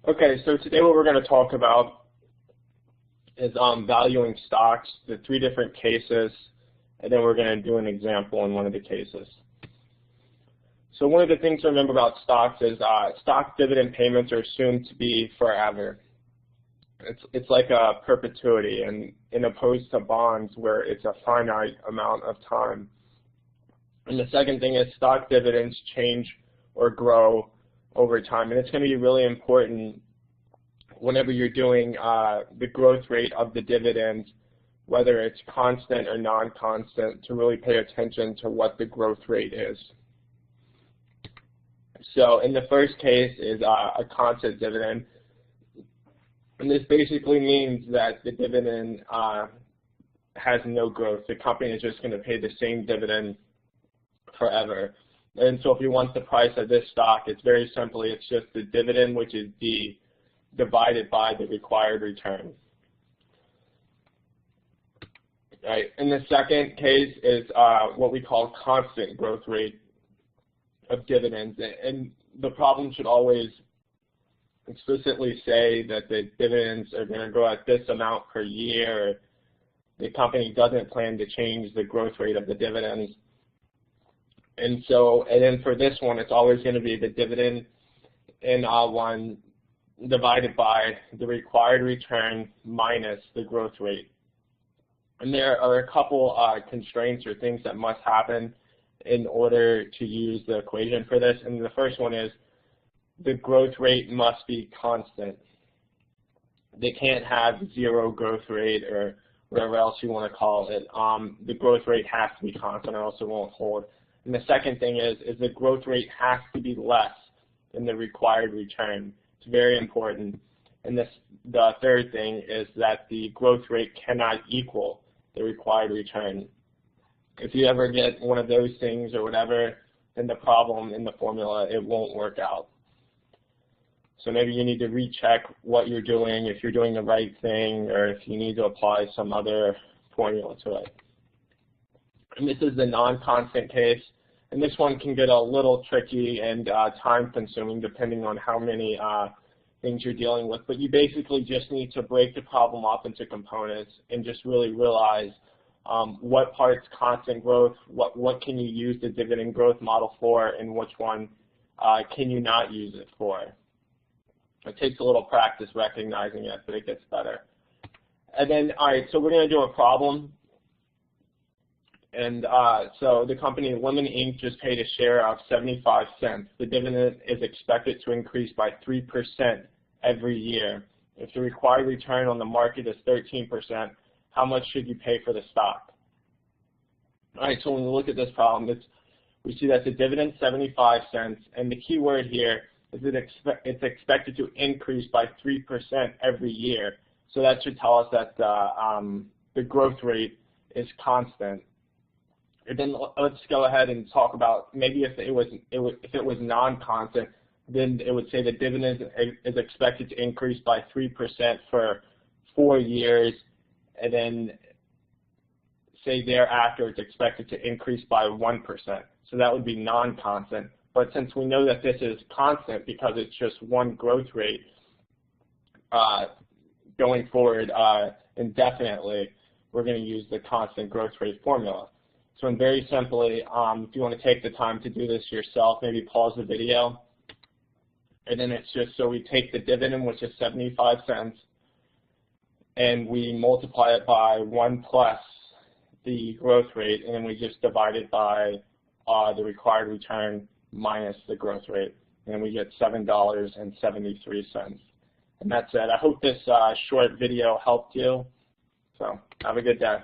Okay, so today what we're going to talk about is valuing stocks, the 3 different cases, and then we're going to do an example in one of the cases. So one of the things to remember about stocks is stock dividend payments are assumed to be forever. It's like a perpetuity, and in opposed to bonds where it's a finite amount of time. And the second thing is stock dividends change or grow over time, and it's going to be really important whenever you're doing the growth rate of the dividend, whether it's constant or non-constant, to really pay attention to what the growth rate is. So in the first case is a constant dividend, and this basically means that the dividend has no growth. The company is just going to pay the same dividend forever. And so if you want the price of this stock, it's very simply, it's just the dividend, which is D, divided by the required return. Right. And the second case is what we call constant growth rate of dividends. And the problem should always explicitly say that the dividends are going to grow at this amount per year. The company doesn't plan to change the growth rate of the dividends. And then for this one, it's always going to be the dividend in one divided by the required return minus the growth rate. And there are a couple constraints or things that must happen in order to use the equation for this. And the first one is the growth rate must be constant. They can't have zero growth rate or whatever else you want to call it. The growth rate has to be constant or else it won't hold. And the second thing is the growth rate has to be less than the required return. It's very important. And the third thing is that the growth rate cannot equal the required return. If you ever get one of those things or whatever, then the problem in the formula, it won't work out. So maybe you need to recheck what you're doing, if you're doing the right thing, or if you need to apply some other formula to it. And this is the non-constant case. And this one can get a little tricky and time-consuming depending on how many things you're dealing with. But you basically just need to break the problem up into components and just really realize what part's constant growth, what can you use the dividend growth model for, and which one can you not use it for. It takes a little practice recognizing it, but it gets better. And then, all right, so we're going to do a problem. And so the company Lemon Inc. just paid a share of 75 cents. The dividend is expected to increase by 3% every year. If the required return on the market is 13%, how much should you pay for the stock? All right, so when we look at this problem, we see that the dividend is 75 cents, and the key word here is that it's expected to increase by 3% every year. So that should tell us that the growth rate is constant. And then let's go ahead and talk about maybe if it was non-constant, then it would say the dividend is expected to increase by 3% for 4 years, and then say thereafter it's expected to increase by 1%. So that would be non-constant. But since we know that this is constant because it's just one growth rate going forward indefinitely, we're going to use the constant growth rate formula. So and very simply, if you want to take the time to do this yourself, maybe pause the video. And then it's just, so we take the dividend, which is 75 cents, and we multiply it by 1 plus the growth rate, and then we just divide it by the required return minus the growth rate, and we get $7.73. And that's it. I hope this short video helped you. So have a good day.